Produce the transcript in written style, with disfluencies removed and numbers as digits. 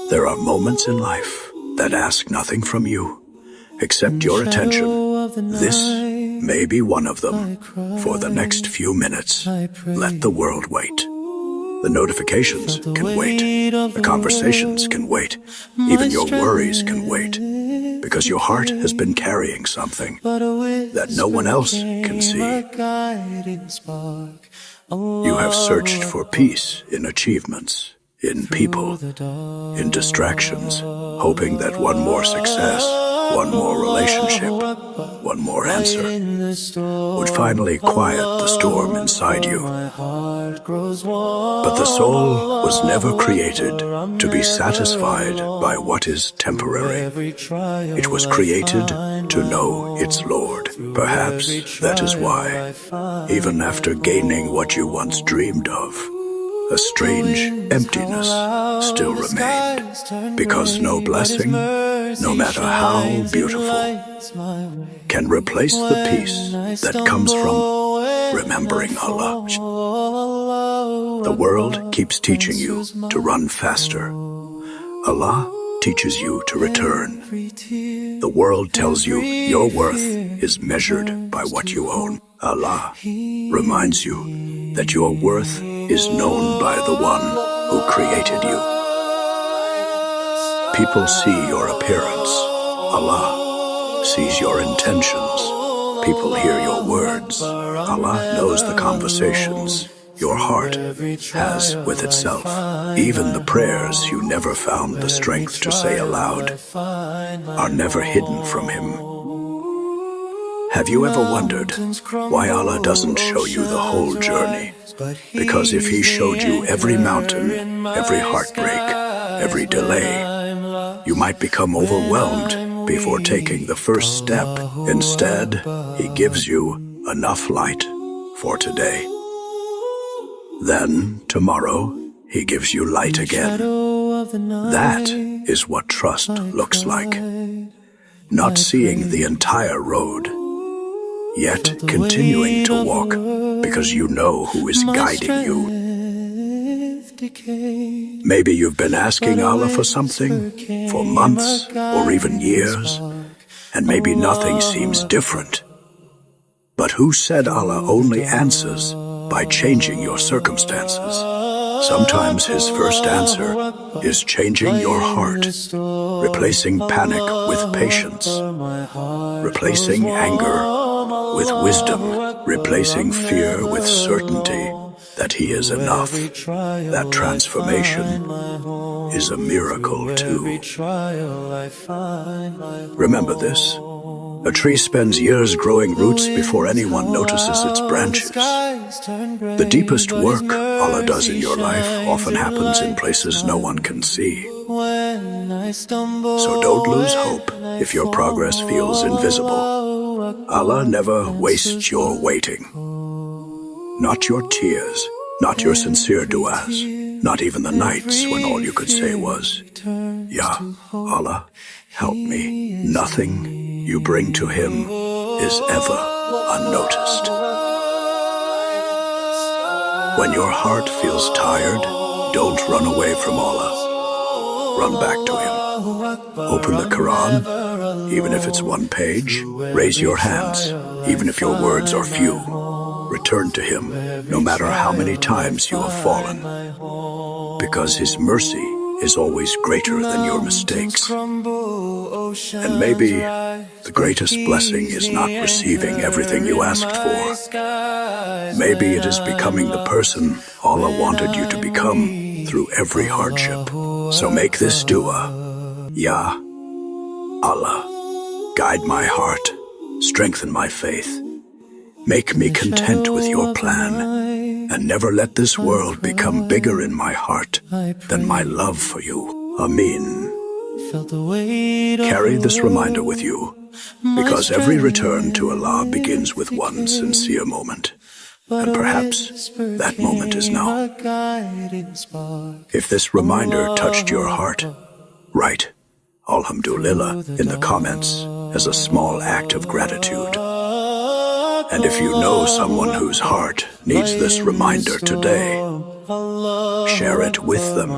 There are moments in life that ask nothing from you except your attention. This may be one of them. For the next few minutes, let the world wait. The notifications can wait. The conversations can wait. Even your worries can wait. Because your heart has been carrying something that no one else can see. You have searched for peace in achievements, in people, in distractions, hoping that one more success, one more relationship, one more answer would finally quiet the storm inside you. But the soul was never created to be satisfied by what is temporary. It was created to know its Lord. Perhaps that is why, even after gaining what you once dreamed of, a strange emptiness still remained, because no blessing, no matter how beautiful, can replace the peace that comes from remembering Allah. The world keeps teaching you to run faster. Allah teaches you to return. The world tells you your worth is measured by what you own. Allah reminds you that your worth is known by the one who created you. People see your appearance. Allah sees your intentions. People hear your words. Allah knows the conversations your heart has with itself. Even the prayers you never found the strength to say aloud are never hidden from Him. Have you ever wondered why Allah doesn't show you the whole journey? Because if He showed you every mountain, every heartbreak, every delay, you might become overwhelmed before taking the first step. Instead, He gives you enough light for today. Then, tomorrow, He gives you light again. That is what trust looks like. Not seeing the entire road, yet continuing to walk because you know who is guiding you. Maybe you've been asking Allah for something for months or even years, and maybe nothing seems different. But who said Allah only answers by changing your circumstances? Sometimes His first answer is changing your heart, replacing panic with patience, replacing anger with wisdom, replacing fear with certainty that He is enough. That transformation is a miracle too. Remember this. A tree spends years growing roots before anyone notices its branches. The deepest work Allah does in your life often happens in places no one can see. So don't lose hope if your progress feels invisible. Allah never wastes your waiting. Not your tears, not your sincere du'as, not even the nights when all you could say was, "Ya Allah, help me." Nothing you bring to Him is ever unnoticed. When your heart feels tired, don't run away from Allah. Run back to Him. Open the Quran, even if it's one page. Raise your hands, even if your words are few. Return to Him, no matter how many times you have fallen. Because His mercy is always greater than your mistakes. And maybe the greatest blessing is not receiving everything you asked for. Maybe it is becoming the person Allah wanted you to become through every hardship. So make this dua. Ya Allah, guide my heart, strengthen my faith. Make me content with your plan, and never let this world become bigger in my heart than my love for you. Ameen. Carry this reminder with you, because every return to Allah begins with one sincere moment. And perhaps that moment is now. If this reminder touched your heart, write Alhamdulillah in the comments as a small act of gratitude. And if you know someone whose heart needs this reminder today, share it with them.